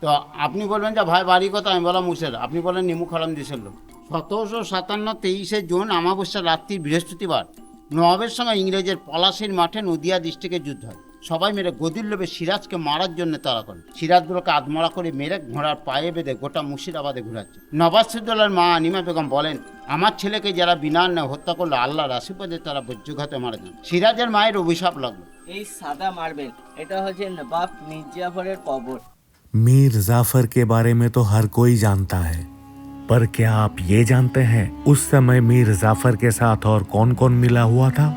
তো আপনি বলবেন যে ভাই বাড়ি কথা, আমি বললাম মুর্শিদাবাদ, আপনি বলেন নিমু খালাম দেশের লোক। 1757 23শে জুন আমাবস্যা রাত্রি বৃহস্পতিবার নবাবের সঙ্গে ইংরেজের পলাশির মাঠে নদিয়া ডিস্ট্রিক্টে যুদ্ধ হয়। সবাই মেরে গদির লোভে সিরাজকে মারার জন্য তাড়া করে। সিরাজগুলোকে আধমরা করে মেরে ঘোড়ার পায়ে বেঁধে গোটা মুর্শিদাবাদে ঘুরাচ্ছে। নবাব সিদ্দৌলার মা আনিমা বেগম বলেন, আমার ছেলেকে যারা বিনা অন্যায় হত্যা করলো আল্লাহর আশীর্বাদে তারা বজ্রঘাতে মারা যান। সিরাজের মায়ের অভিশাপ লাগলো। এই সাদা মার্বেল, এটা হচ্ছে নবাব মির্জাফরের কবর। मीर जाफर के बारे में तो हर कोई जानता है, पर क्या आप ये जानते हैं उस समय मीर जाफर के साथ और कौन कौन मिला हुआ था?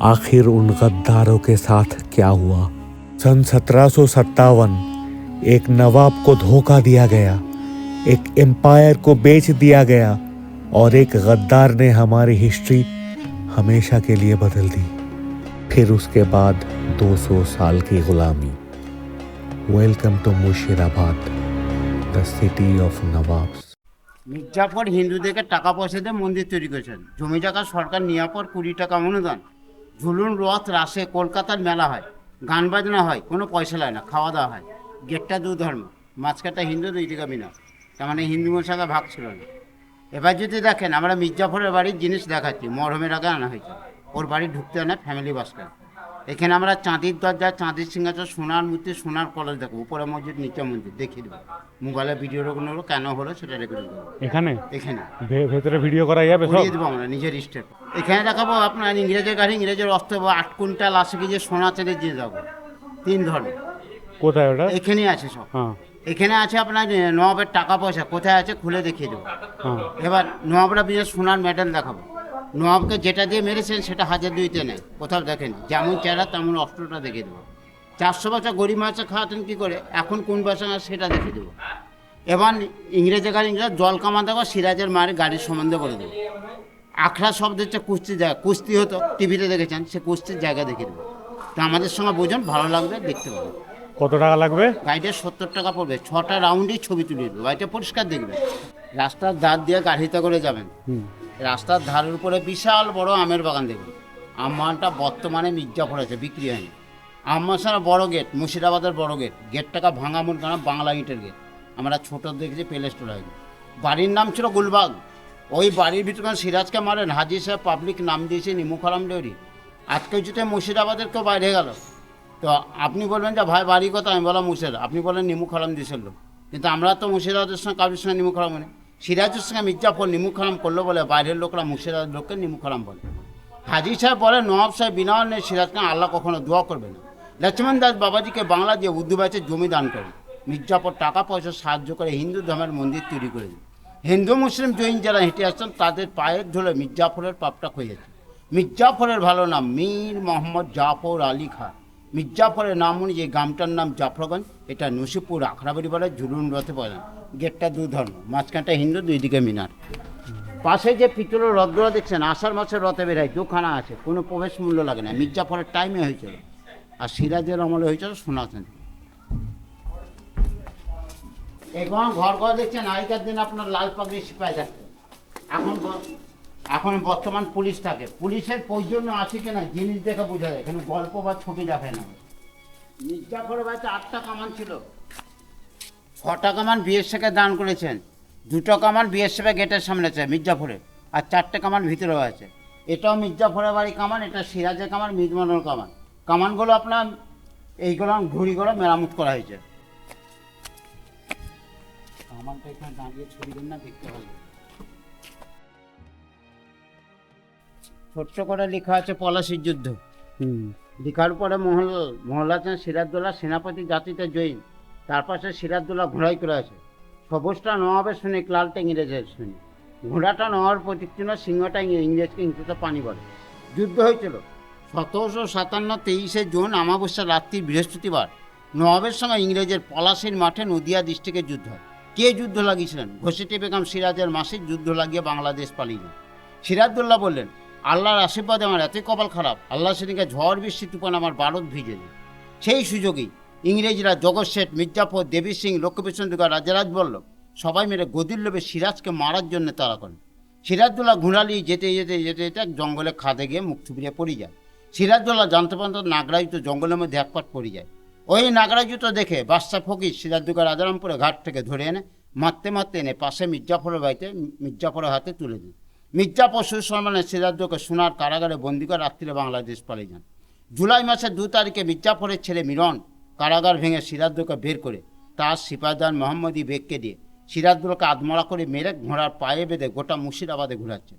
आखिर उन गद्दारों के साथ क्या हुआ? सन 1757 एक नवाब को धोखा दिया गया, एक एम्पायर को बेच दिया गया और एक गद्दार ने हमारी हिस्ट्री हमेशा के लिए बदल दी। फिर उसके बाद 200 साल की गुलामी। Welcome to Murshidabad, the city of nawabs. Mir Jafar হিন্দুদেরকে টাকা পয়সা দিয়ে মন্দির তৈরি করেছেন। জমি জায়গা সরকার নেওয়ার পর 20 টাকা অনুদান। ঝুলুন রথ রাসে কলকাতার মেলা হয়, গান বাজনা হয়, কোনো পয়সা লাগে না, খাওয়া দাওয়া হয়। গেটটা দু ধর্ম, মাঝখানটা হিন্দু, দুই দিকে বিনা, তার মানে হিন্দু মুসলমানের ভাগ ছিল না। এবার যদি দেখেন আমরা মির্জাফরের বাড়ির জিনিস দেখাচ্ছি, মরহমের আগে আনা হয়েছে। ওর বাড়ি ঢুকতে না ফ্যামিলি বাস করে। এখানে আমরা চাঁদির দরজা, চাঁদির সিংহাসন, সোনার মূর্তি, সোনার কলস দেখো, উপরে মসজিদ, নিচে মসজিদ দেখিয়ে দেবো। মোবাইলে ভিডিওগুলো কেন হলো সেটা রেকর্ড করবো। এখানে এখানে ভেতরে ভিডিও করা যাবে সব? করিয়ে দেবো আমরা নিজের স্টেপ। এখানে দেখাবো আপনার ইংরেজের গাড়ি, ইংরেজের অস্ত্র, 8 কুইন্টাল 80 কেজি সোনা চেনে দিয়ে যাবো। 3 ধরনের কোথায় ওটা? এখানেই আছে সব। হ্যাঁ এখানে আছে আপনার নবাবের টাকা পয়সা কোথায় আছে খুলে দেখিয়ে দেবো। হ্যাঁ। এবার নবাবরা বিশেষ সোনার মেডেল দেখাবো। নবাবকে যেটা দিয়ে মেরেছেন সেটা 1002-তে নেয়, কোথাও দেখেন। যেমন চেহারা তেমন অস্ত্রটা দেখিয়ে দেবো। 400 বছর গরিব মাছে খাওয়াতেন কী করে, এখন কোন বাসা সেটা দেখিয়ে দেবো। এবার ইংরেজের গাড়ি, ইংরেজ জল কামান দেবো, সিরাজের মায়ের গাড়ির সম্বন্ধে বলে দেবো। আখড়া শব্দ হচ্ছে কুস্তির জায়গা, কুস্তি হতো টিভিতে দেখেছেন, সে কুস্তির জায়গা দেখিয়ে দেবো। তো আমাদের সঙ্গে বোঝুন, ভালো লাগবে, দেখতে পাবেন। কত টাকা লাগবে? গাড়িটা 70 টাকা পড়বে, 6টা রাউন্ডই ছবি তুলে দেবো। গাড়িটা পরিষ্কার দেখবেন। রাস্তার ধার দিয়ে গাড়িতে করে যাবেন। রাস্তার ধারের উপরে বিশাল বড় আমের বাগান দেখবেন। আমটা বর্তমানে মির্জাফর আছে, বিক্রি হয়নি। আমার সারা বড় গেট, মুর্শিদাবাদের বড় গেট। গেটটাকে ভাঙা মন কেন, বাংলা ইটের গেট। আমরা ছোটো দেখেছি, প্লে স্টোর হয়নি। বাড়ির নাম ছিল গুলবাগ। ওই বাড়ির ভিতরে সিরাজকে মারেন, হাজি সাহেব পাবলিক নাম দিয়েছে নিমু খালাম ডেউরি। আজকে যদি মুর্শিদাবাদের কেউ বাইরে গেল, তো আপনি বলবেন যে ভাই বাড়ি কথা, আমি বললাম মুর্শিদাবাদ, আপনি বলেন নিমু খালাম দেশের লোক। কিন্তু আমরা তো মুর্শিদাবাদের সঙ্গে কারোর সঙ্গে নিমু খালাম মানে, সিরাজের সঙ্গে মির্জাফর নিমু খালাম করলো বলে বাইরের লোকরা মুর্শিদাবাদের লোককে নিমু খালাম বলে। হাজি সাহেব বলে নবাব সাহেব বিনা নেই, সিরাজকে আল্লাহ কখনো দোয়া করবে না। লক্ষ্মণ দাস বাবাজিকে বাংলা দিয়ে উর্দু ব্যাচের জমি দান করে। মির্জাফর টাকা পয়সা সাহায্য করে হিন্দু ধর্মের মন্দির তৈরি করে দেয়। হিন্দু মুসলিম জৈন যারা হেঁটে আসছেন তাদের পায়ের ধুলে মির্জাফরের পাপটা খুঁজেছে। মির্জাফরের ভালো নাম মীর মোহাম্মদ জাফর আলী খান। মির্জাফরের নাম অনুযায়ী গ্রামটার নাম জাফরগঞ্জ। এটা নসিপুর আখড়াবাড়ি বলে, ঝুলুন রথে পড়ে। গেটটা দু ধর্ম, মাঝখানটা হিন্দু, দুই দিকে মিনার। পাশে যে পিতলের রথগুলো দেখছেন, আষাঢ় মাসের রথে বেরোয়, দুখানা আছে, কোনো প্রবেশ মূল্য লাগে না। মির্জাফরের টাইমে হয়েছিল, আর সিরাজের আমলে হয়েছিল সোনাচাঁদি। এখন ঘর ঘর দেখছেন, আগেকার দিন আপনার লাল পাগড়ি সিপাহি থাকতো, এখন বর্তমান পুলিশ থাকে। পুলিশের প্রয়োজন আছে কিনা জিনিস দেখে বোঝা যায়, এখানে গল্প বা ছবি দেখে না। মির্জাফরের বাড়িতে 8টা কামান ছিল। 6টা কামান বিএসএফকে দান করেছেন, 2টা কামান বিএসএফ গেটের সামনে আছে মির্জাফরের, আর 4টে কামান ভিতরেও আছে। এটাও মির্জাফরের বাড়ি কামান, এটা সিরাজের কামান, মিজমানের কামান। কামানগুলো আপনার এইগুলো ঘুড়িগুলো মেরামত করা হয়েছে। কামানটা এখানে দাঁড়িয়ে ছবি দেন না, দেখতে হবে। ছোট্ট করে লেখা আছে পলাশির যুদ্ধ। লেখার পরে মহল্লা সিরাজদৌল্লা সেনাপতি জাতিতে জৈন, তার পাশে সিরাজদৌল্লা ঘোড়াই করে আছে। সবুজটা নবাবের সৈনিক, লালটা ইংরেজের সৈনিক। ঘোড়াটা নবাবের প্রতীক চিহ্ন, সিংহটা ইংরেজকে ইংরেজিতে পানি বলে। যুদ্ধ হয়েছিল 1757 23শে জুন আমাবস্যা রাত্রি বৃহস্পতিবার নবাবের সঙ্গে ইংরেজের পলাশির মাঠে নদিয়া ডিস্ট্রিক্টে যুদ্ধ হয়। কে যুদ্ধ লাগিয়েছিলেন? ঘসেটি বেগম সিরাজের মাসিক যুদ্ধ লাগিয়ে বাংলাদেশ পালিয়ে। সিরাজদৌল্লা বললেন, আল্লাহর আশীর্বাদে আমার এতই কপাল খারাপ, আল্লাহ সেদিকে ঝড় বৃষ্টি তুফান আমার ভারত ভিজে দেয়। সেই সুযোগেই ইংরেজরা জগৎ শেঠ, মির্জাফর, দেবী সিং, লক্ষ্মীপ্রসন্ন দুর্গা, রাজারাজ বল্লভ সবাই মেরে গদির লোভে সিরাজকে মারার জন্য তাড়া করেন। সিরাজদৌল্লা ঘোড়ালি যেতে যেতে যেতে যেতে এক জঙ্গলে খাদে গিয়ে মুখ থুবড়িয়ে পড়ে যায়। সিরাজদৌল্লা জানতে পারত নাগরাই তো জঙ্গলের মধ্যে একপাট পড়ে যায়। ওই নাগরা জুতো দেখে বাদশা ফকির সিরাজদৌল্লা রাজারামপুরে ঘাট থেকে ধরে এনে মারতে মারতে এনে পাশে মির্জাফরের বাড়িতে মির্জাফরের হাতে তুলে দেন। মির্জাফর সুসম্মানে সিরাজদৌল্লাকে সোনার কারাগারে বন্দি করে রাত্রিরে বাংলাদেশ পালিয়ে যান। জুলাই মাসের 2 তারিখে মির্জাফরের ছেলে মিরন কারাগার ভেঙে সিরাজদৌল্লাকে বের করে তার সিপাহদার মোহাম্মদী বেগকে দিয়ে সিরাজদৌল্লাকে আধমরা করে মেরে ঘোড়ার পায়ে বেঁধে গোটা মুর্শিদাবাদে ঘোরাচ্ছে।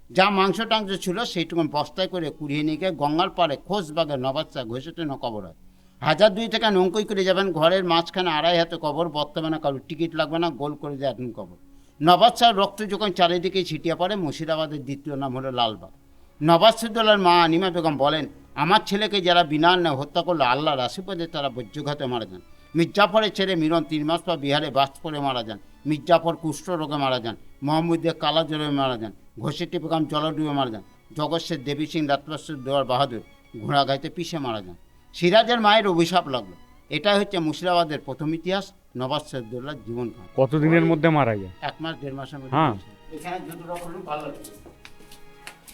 যা মাংস টাংস ছিল সেইটুকু বস্তায় করে কুড়িয়ে নিয়ে গিয়ে গঙ্গার পাড়ে খোঁজবাগের নবাচ্চা ঘষেটে কবর হয়। 1002 টাকা নৌকোই করে যাবেন, ঘরের মাঝখানে 2.5 হাতে কবর, বর্তমানে কারোর টিকিট লাগবে না, গোল করে দেয় এখন কবর। নবাচ্চার রক্ত যখন চারিদিকে ছিটিয়ে পড়ে, মুর্শিদাবাদের দ্বিতীয় নাম হলো লালবাগ। নবাবসিদ্দৌলার মা আনিমা বেগম বলেন, আমার ছেলেকে যারা বিনা অন্যায় হত্যা করলো আল্লাহর আশীর্বাদে তারা বজ্রঘাতে মারা যান। মির্জাফরের ছেলে মিরন 3 মাস পর বিহারে বাস করে মারা যান। মির্জাফর কুষ্ঠ রোগে মারা যান। মোহাম্মদিয়া কালা জ্বরে মারা যান। ঘষেটি বেগম জলডুবে মারা যান। জগৎসের দেবী সিং রাতবাসুর দেওয়ার বাহাদুর ঘোড়া গাইতে পিষে মারা যান। সিরাজের মায়ের অভিশাপ লাগলো। এটাই হচ্ছে মুর্শিদাবাদের প্রথম ইতিহাস, নবাবসিদ্দৌলার জীবন কাহিনী। কতদিনের মধ্যে মারা যায়? 1 মাস 1.5 মাসের মধ্যে। হ্যাঁ। এখানে যতটা করলে ভালো লাগছে,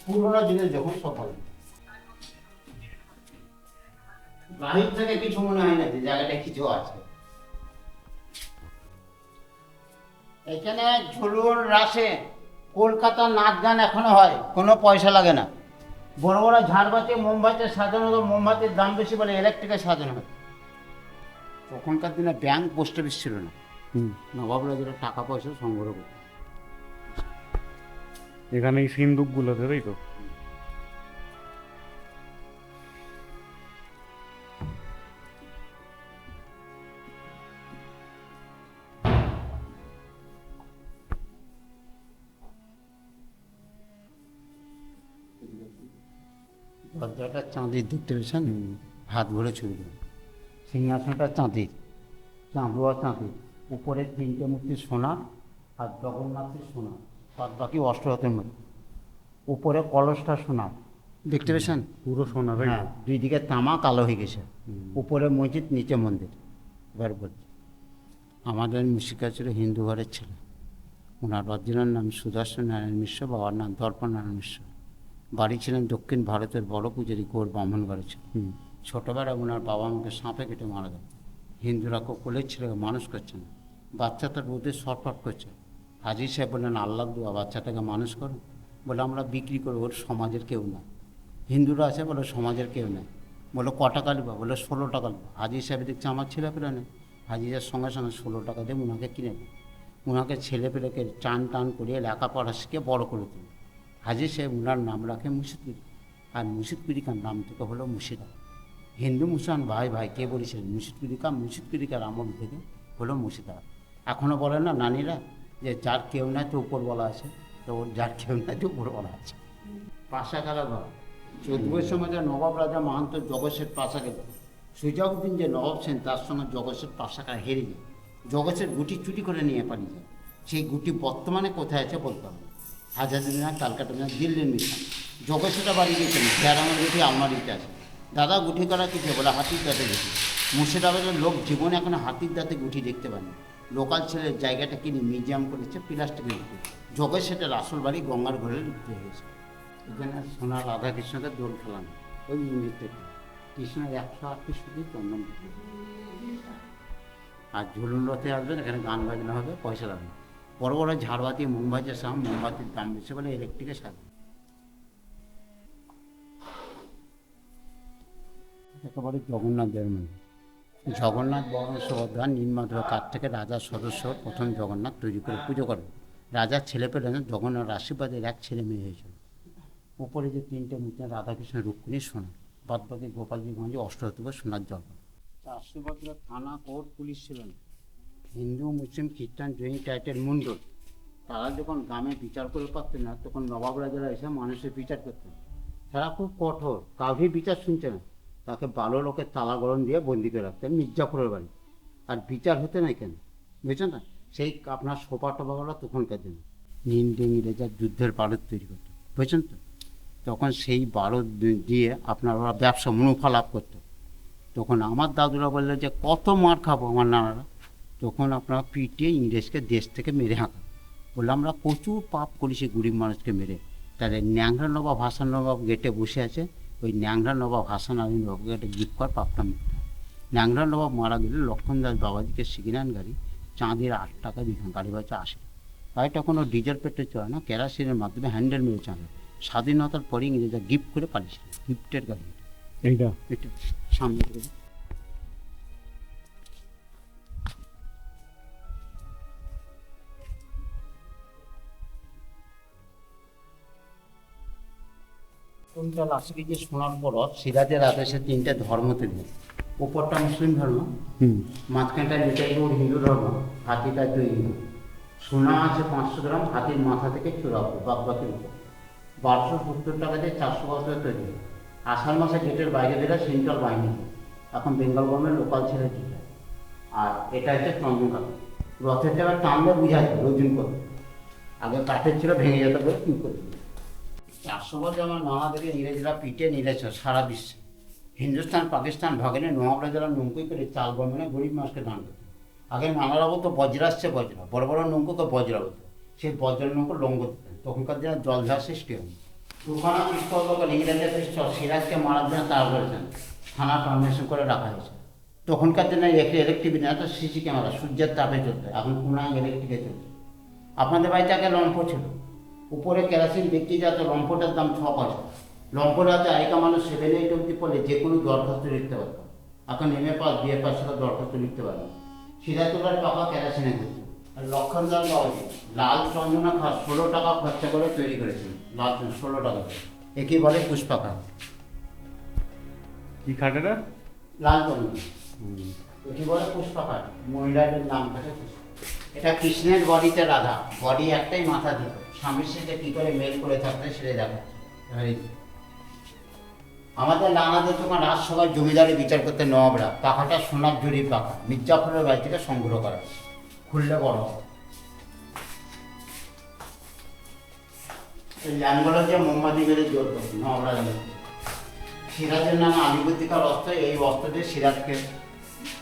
পুরোনো জিনিস যখন সব ভালো। বাহির থেকে কিছু মনে হয় না যে জায়গাটা কিছু আছে। এখানে ঝুলুর রাসে কলকাতার নাচ গান এখনো হয়, কোনো পয়সা লাগে না। বড় বড় ঝাড়বাতি মোমবাতিতে সাজানো, মোমবাতির দাম বেশি বলে ইলেকট্রিকে সাজানো হয়। তখনকার দিনে ব্যাংক পোস্ট অফিস ছিল না, নবাবরা যেটা টাকা পয়সা সংগ্রহ করত। এখানে এই সিন্দুকগুলোতে, তাই তো? দরজাটা চাঁদির দেখতে পেয়েছেন, হাত ভরে ছবি দেবেন। সিংহাসনটা চাঁদির, চাঁদুয়া চাঁদির, উপরে 3টে মূর্তি সোনা আর জগন্নাথের সোনা, বাদ বাকি অষ্টরথের মধ্যে। উপরে কলসটা সোনা দেখতে পেয়েছেন, পুরো সোনা, তাই? হ্যাঁ, 2 দিকে তামা কালো হয়ে গেছে। উপরে মসজিদ, নিচে মন্দির। এবার বলছি, আমাদের মুশিকা ছিল হিন্দু ঘরের ছেলে। ওনার অরিজিনাল নাম সুদর্শন নারায়ণ মিশ্র, বাবার নাম দর্পণ নারায়ণ মিশ্র। বাড়ি ছিলেন দক্ষিণ ভারতের বড় পূজারী গৌড় ব্রাহ্মণ ঘরে ছিল। ছোটোবেলায় ওনার বাবা আমাকে সাপে কেটে মারা যায়। হিন্দুরা কোলের ছেলেকে মানুষ করছে না, বাচ্চা তার রোদে শটফট করছে। হাজি সাহেব বললেন, আল্লাহ দোয়া বাচ্চাটাকে মানুষ করো। বলে আমরা বিক্রি করে, ওর সমাজের কেউ না। হিন্দুরা আছে, বলে সমাজের কেউ নেই। বলে ক টাকা নেবা? বলে 16 টাকা নেবো। হাজি সাহেব দেখছে আমার ছেলেপেলে নেই। হাজি সাহেব সঙ্গে সঙ্গে 16 টাকা দিয়ে ওনাকে কিনে দেয়। ওনাকে ছেলেপেলেকে টান করিয়ে লেখাপড়া শিখে বড় করে তুলে। হাজি সাহেব ওনার নাম রাখে মুর্শিদপুরি, আর মুর্শিদপুরিকার নাম থেকে হলো মুর্শিদাবাদ। হিন্দু মুসলমান ভাই ভাই কে বলেছিলেন মুর্শিদপুরিকার আমল থেকে হলো মুর্শিদাবাদ। এখনও বলে না নানিরা যে যার কেউ নাই তো উপর বলা আছে, তো ওর যার কেউ নাই তো উপর বলা আছে। পাশা খেলা ঘর 14 সমাজের নবাব রাজা মাহান্ত জগৎসের পাশা গেল। সুজাউদ্দিন যে নবাব ছিলেন তার সঙ্গে জগৎসের পাশা খেলা হেরে যায়। জগৎসের গুটি চুরি করে নিয়ে পালিয়ে যায়। সেই গুটি বর্তমানে কোথায় আছে বলতাম না। হাজারদিনা কালকাটা না, দিল্লির মিশন। জগৎসেটা বাড়ি গিয়েছেন, গ্যারামের গুটি আলমারিতে আছে। দাদা গুটি করা কিছু বলে হাতির দাঁতে গুটি। মুর্শিদাবাদের লোক জীবনে এখন হাতির দাঁতে গুটি দেখতে পায়নি। লোকাল ছেলের জায়গাটা কিনে মিউজিয়াম করেছে প্লাস্টিকের গুটি। জগৎসেটার আসল বাড়ি গঙ্গার ঘরে লুপ্ত হয়ে গেছে। এখানে সোনার রাধাকৃষ্ণকে দোল খেলানো, ওই মন্দির থেকে কৃষ্ণের 108 শুধু চন্দন। আর ঝুলুন রথে আসবেন, এখানে গান বাজনা হবে, পয়সা লাগবে। বড় বড় ঝাড়বাতি মোমবাতির সাম, মোমবাতির দাম বেশি বলে ইলেকট্রিকে সাজে। একেবারে জগন্নাথ দেবের মন্দির। জগন্নাথ বড় সুভদ্রা নির্মাধব কাঠ থেকে রাজার সদস্য প্রথম জগন্নাথ তৈরি করে পুজো করে। রাজার ছেলে পেলেন জগন্নাথ আশীর্বাদের এক ছেলে মেয়ে হয়েছিল। উপরে যে 3টে মূর্তি রাধাকৃষ্ণ রুক্মিণী সোনা, বাদবাকি গোপালজীগঞ্জে অষ্টরত্ব সোনার জল। 400 বছরের থানা কোর্ট পুলিশ ছিলেন। হিন্দু মুসলিম খ্রিস্টান জৈন টাইটেল মুন্ডল, তারা যখন গ্রামে বিচার করে পারতেন না, তখন নবাব রাজারা এসে মানুষের বিচার করতেন। তারা খুব কঠোর, কাউকে বিচার শুনছে না। তাকে 12 লোকের তালা গরম দিয়ে বন্দি করে রাখতেন মির্জাফরের বাড়ি। আর বিচার হতে নাই কেন বুঝছেন না? সেই আপনার সোপা টোপাগুলো তখনকার দিন নিন্দে ইংরেজরা যুদ্ধের বারুদ তৈরি করতো, বুঝছেন তো? তখন সেই বারুদ দিয়ে আপনার ওরা ব্যবসা মুনাফা লাভ করতো। তখন আমার দাদুরা বললো যে কত মার খাবো আমার নানারা, তখন আপনারা পিটিয়ে ইংরেজকে দেশ থেকে মেরে হাঁকা। বললো আমরা প্রচুর পাপ করেছি গরিব মানুষকে মেরে। তাহলে ন্যাংরা নবাব হাসান নবাব গেটে বসে আছে, ওই ন্যাংরা নবাব হাসান আলী নবাবকে একটা গিফট কর পাপটা মিটতে। ন্যাংরা নবাব মারা গেলে লক্ষণ দাস বাবাজিকে সিগন্যাল গাড়ি চাঁদের 8 টাকা দিতাম, গাড়ি বাচ্চা 80। গাড়িটা কোনো ডিজেল পেট্রোল চলে না, কেরাসিনের মাধ্যমে হ্যান্ডেল মেরে চাঁদে স্বাধীনতার পরে ইংরেজরা গিফট করে পালিয়েছিল। গিফটের গাড়ি এইটা এটা সামনে থেকে কোনটা লাস্টে গিয়ে শোনার পর সিরাজের আদেশে 3টে ধর্ম তৈরি, উপরটা মুসলিম ধর্ম, মাঝখানটা যেটাই হিন্দু ধর্ম, হাতিটা তৈরি। সোনা আছে 500 গ্রাম, হাতির মাথা থেকে চূড়া বাকি উপর 1270 টাকা দিয়ে 400 বছর তৈরি। আষাঢ় মাসে গেটের বাইরে বেরা সেন্ট্রাল বাহিনী, এখন বেঙ্গল গভর্নমেন্ট লোকাল ছেড়ে দিল। আর এটা হচ্ছে চন্দ্রকান্ত, রথের জায়গায় টানলে বুঝা যায় ওজন করে, আগে কাঠের ছিল ভেঙে যেতে করে কি করে। 400 বছর আমার নানাদেরকে ইংরেজরা পিটে নিলেছে সারা বিশ্বে। হিন্দুস্তান পাকিস্তান ভাগিনে নবাবরা যারা নৌকোই করে চাল গরমেনে গরিব মানুষকে দান করতো। আগে নানারা বলতো বজ্র আসছে বজ্র, বড় বড় নৌকোকে বজ্র বলতো, সেই বজ্র নৌকো লঙ্ঘ দিতেন। তখনকার দিনে জলঝাড় সৃষ্টি হয়। তুফানা পিস্তল লোকাল ইংল্যান্ডের পিস্তল সিরাজকে মারার জন্য তার করেছেন, থানা পারমিশন করে রাখা হয়েছে। তখনকার দিনে ইলেকট্রিক না, তো সিসি ক্যামেরা সূর্যের তাপে চলতো, এখন পুনায় ইলেকট্রিকে চলছে। আপনাদের বাড়িতে আগে লম্ফ ছিল, উপরে কেরাসিন বিক্রি যেত, লম্ফটার দাম 6 পয়সা। লম্ফর হাতে আইকা মানুষ 7, 8 অব্দি পড়লে যে কোনো দরখাস্ত লিখতে পারত। এখন MA পাস BA পাস সাথে দরখাস্ত লিখতে পারে। সিরাজুল্লার পাকা কেরাসিনে ঘুরত। আর লক্ষণদার বাবাজি লাল চন্দনা 16 টাকা খরচা করে তৈরি করেছিল, লাল 16 টাকা। একেই বলে পুষ্পাকা, কি খাটেটা? লাল চন্দন। একে বলে পুষ্পাকা, মহিলাদের নাম থাকে পুষ্পা। এটা কৃষ্ণের বডিতে রাধা, বডি একটাই, মাথা দিত। স্বামীর সাথে কী করে মেল করে থাকতে সেটাই দেখা। আমাদের নানাদের তোমার রাজসভায় জমিদারি বিচার করতে নবাবরা পাখাটা সোনার জরির পাখা মির্জাফরের বাড়ি থেকে সংগ্রহ করা, খুললে বড়। এই ল্যান্ডগুলো যে মোহাম্মদী বেড়ে জোর করত নবাবরা জানে। সিরাজের নাম আলিবুদ্দিকার অস্ত্র, এই অস্ত্র দিয়ে সিরাজকে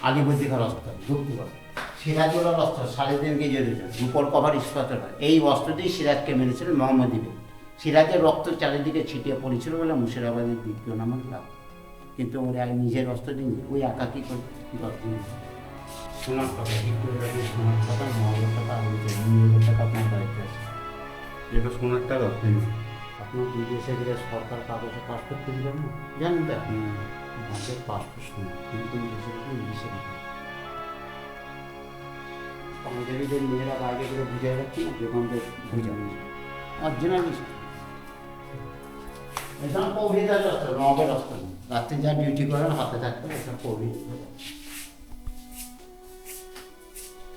আলিবুদ্দিকার অস্ত্র যুক্তি করে। সিরাজুল্লার অস্ত্র 3.5 কেজি ওজন, উপর কভার ইস্পাত হয়। এই অস্ত্র দিয়ে সিরাজকে মেরেছিলেন মোহাম্মদী বেগ। সিরাজের রক্ত চারিদিকে ছিটিয়ে পড়েছিল বলে মুর্শিদাবাদের দ্বিতীয় নামক লাভ। কিন্তু ওরা নিজের অস্ত্র দিয়ে ওই একাকি করে সোনার টাকা সোনার টাকা 9,000 টাকা 9,000 টাকা আপনার বাড়িতে আছে। এটা সোনার টাকা? আপনার বিদেশে গেলে সরকার কাগজে পাসপোর্ট করে দেবেন না, জানেন তো? মাসের পাসপোর্ট শোনা কিন্তু বিদেশে গেলে ইংলিশে দিতে হবে। পাঞ্জাবিদের মেয়েরা বাইরে করে বুঝে রাখছি না, দোকানদের বুঝে অরিজিনাল এসব কবিতার অস্ত্র, নবের অস্ত্র। রাত্রে যা ডিউটি করেন হাতে থাকতে এসব কবিতা।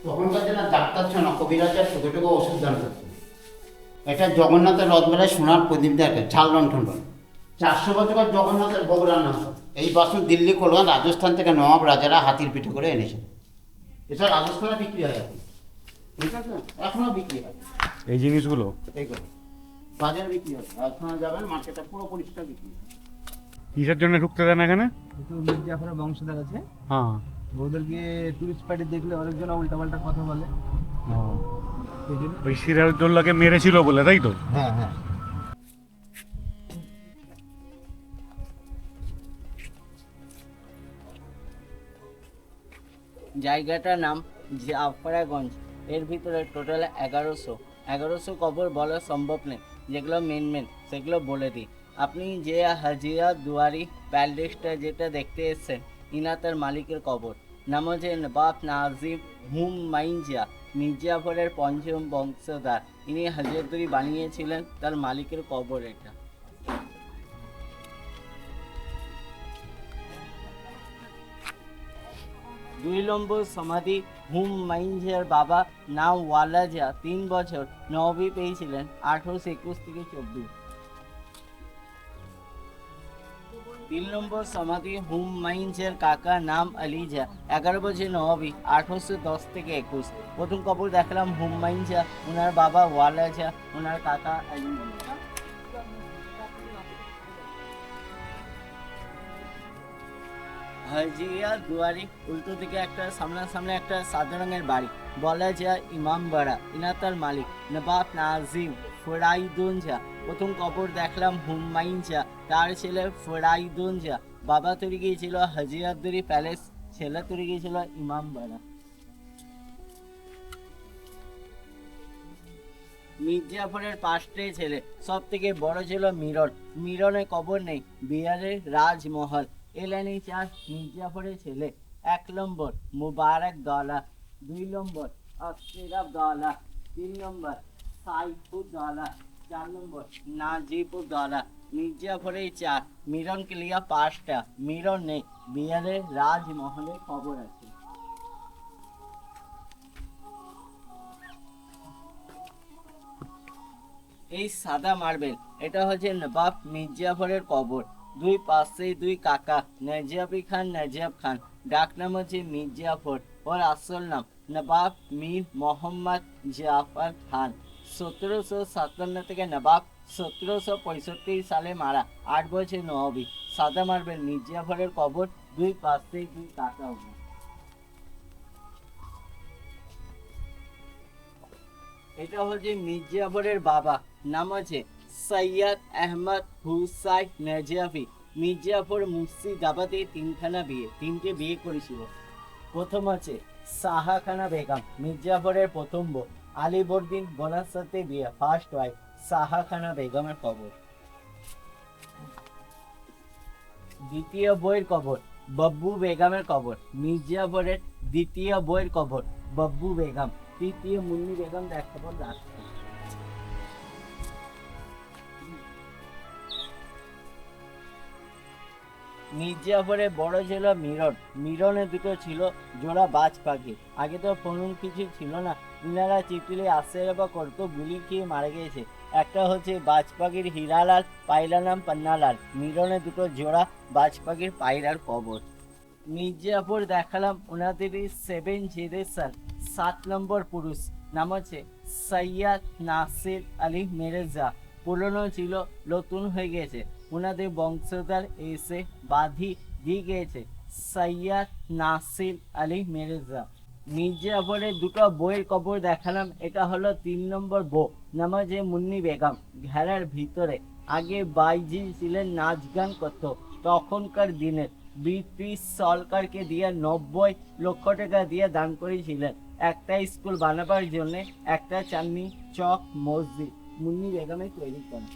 তখনকার দিনে ডাক্তার ছিল না, কবিরাজার ছোটো ছোটো ওষুধ দান করতো। এটা জগন্নাথের রথবেলায় সোনার প্রদীপ দেখে ঝাল লণ্ঠন বলে। 400 বছর জগন্নাথের ভোগ রান্না হয়। এই বাসন দিল্লি কলকাতা রাজস্থান থেকে নবাব রাজারা হাতির পিঠে করে এনেছে। এটা রাজস্থানে বিক্রি হয় এখন, ঠিক আছে? এখনো বিক্রি হয় এই জিনিসগুলো? এইগুলো বাজারে বিক্রি হয়। রাজস্থানে যাবেন, মার্কেটটা পুরো পরিষ্কার বিক্রি হয়। কিসের জন্য ঢুকতে দেন এখানে? মির্জাফরের বংশধর আছে, হ্যাঁ। ওদেরকে টুরিস্ট পার্টি দেখলে অনেকজন উল্টাপাল্টা কথা বলে। ওই সিরাজউদ্দৌলাকে মেরেছিল বলে, তাই তো? হ্যাঁ হ্যাঁ। জায়গাটার নাম জাফরাগঞ্জ। এর ভিতরে টোটাল 1100 কবর বলা সম্ভব নেই। যেগুলো মেন সেগুলো বলে দিই। আপনি যে হাজিরা দুয়ারি প্যালেসটা যেটা দেখতে এসছেন, ইনাতার মালিকের কবর। নাম হচ্ছে নবাব নাজিম হুমায়ুন মির্জাফরের 5ম বংশধর। ইনি হাজিরাদুয়ারি বানিয়েছিলেন, তার মালিকের কবর এটা। 2 নম্বর সমাধি হুমায়ুনের বাবা নাম ওয়ালাজা 3 বছর নবী পেয়েছিলেন 1821 থেকে 24। 3 নম্বর সমাধি হুমায়ুনের কাকা নাম আলিজা 11 বছর নবী 1810 থেকে 21। প্রথম কবর দেখলাম হুমায়ুন, ওনার বাবা ওয়ালাজা, ওনার কাকা আলিজা। হাজিরা দুয়ারি উল্টো দিকে একটা সামনাসামনি একটা সাদা রঙের বাড়ি, বলা যায় ইমামবাড়া। ইনাতার মালিক নবাব নাজিম ফরাইদুন শাহ। প্রথম কবর দেখলাম হুমায়ুন শাহ, তার ছেলে ফরাইদুন শাহ। বাবা তৈরি গিয়েছিল হাজিরাদুয়ারি প্যালেস ছেলে তৈরি গিয়েছিল ইমামবাড়া। মীর জাফরের 5টে ছেলে, সব থেকে বড় ছিল মিরন। মিরনের কবর নেই বিহারের রাজমহল। এ লাইনে 4 মীর জাফরের ছেলে। 1 নম্বর মুবারক দৌলা, 2 নম্বর আশরাফ দৌলা, 3 নম্বর সাইফুদ্দৌলা, 4 নম্বর নাজিবুদ্দৌলা। মীর জাফরের 4, মিরনকে লিয়া 5টা। মিরন নেই বিহারের রাজমহলের খবর আছে। এই সাদা মার্বেল, এটা হচ্ছে নবাব মীর জাফরের কবর। 2 পাশে 2 কাকা, নাজিয়াবি খান, নাজিয়াব খান। ডাক নাম হচ্ছে মীর জাফর, ওর আসল নাম নবাব মীর মোহাম্মদ জাফর খান। 1757 থেকে নবাব 1765 সালে মারা, 8 বছর নবাবী। সাদা মার্বেল মীর জাফরের কবর, 2 পাশে 2 কাকা। এটা হচ্ছে মীর জাফরের বাবা, নাম আছে সৈয়দ আহমদ হুসাইন নাজিয়াফি। মীর জাফর মুর্শিদাবাদে 3টে বিয়ে করেছিল। প্রথম আছে শাহখানা বেগম, মীর জাফরের প্রথম বউ। আলিবর্দিন বোনার সাথে বিয়ে, ফার্স্ট ওয়াইফ শাহখানা বেগমের কবর। দ্বিতীয় বইয়ের কবর বব্বু বেগমের কবর। মীর জাফরের দ্বিতীয় বইয়ের কবর বব্বু বেগম। তৃতীয় মুন্নি বেগম দেখাবো রাস্তা। মীর জাফরের বড় ছিল মিরন। মিরনের 2টো ছিল জোড়া বাজ পাখি। আগে তো ফোন কিছু ছিল না, ইনারা চিঠিলে আসতে বা করতো, গুলি খেয়ে মারা গিয়েছে। একটা হচ্ছে বাজ পাখির হীরালাল, পায়রা নাম পান্নালাল। মিরনের 2টো জোড়া বাজ পাখির পায়রার কবর। মীর জাফর দেখালাম ওনাদেরই 7 জেনারেশন। 7 নম্বর পুরুষ, নাম হচ্ছে সৈয়দ নাসির আলী মির্জা। পুরনো ছিল, নতুন হয়ে গেছে। ওনাদের বংশধর এসে বাধি দিয়ে গিয়েছে সৈয়দ নাসির আলী মির্জা। মীর জাফরের 2টো বইয়ের কবর দেখালাম। এটা হলো 3 নম্বর বউ, নাম হচ্ছে মুন্নি বেগম। ঘেরার ভিতরে আগে বাইজি ছিলেন, নাচ গান করতো। তখনকার দিনে ব্রিটিশ সরকারকে দিয়ে 90 লক্ষ টাকা দিয়ে দান করেছিলেন একটা স্কুল বানাবার জন্য, একটা চাঁদনি চক মসজিদ মুন্নি বেগমে তৈরি করেন।